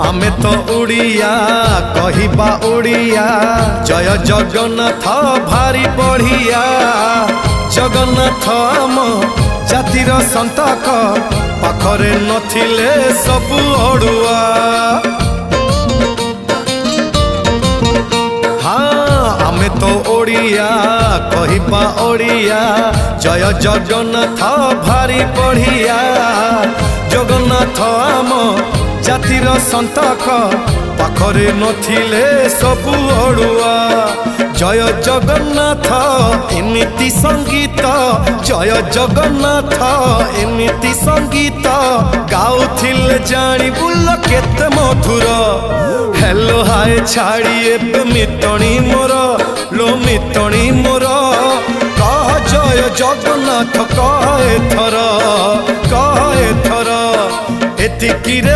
आमे तो उड़िया कहिबा उड़िया जय जगन्नाथ भारी बढ़िया जगन्नाथ आम जातिर संतक पाखरे नथिले सबु अड़ुआ। हाँ आमे तो ओडिया कहिबा ओडिया जय जगन्नाथ भारी बढ़िया जगन्नाथ आम जातिर संतक पाखरे नथिले सबु अड़ुआ। जय जगन्नाथ एमिति संगीत जय जगन्नाथ एमिति संगीत गाउथिले जानी बुल केते मधुर। हेलो हाय छाड़ी एबे मितणी मोर लो मितणी मोर कह जय जगन्नाथ कह एथर एतिकी रे।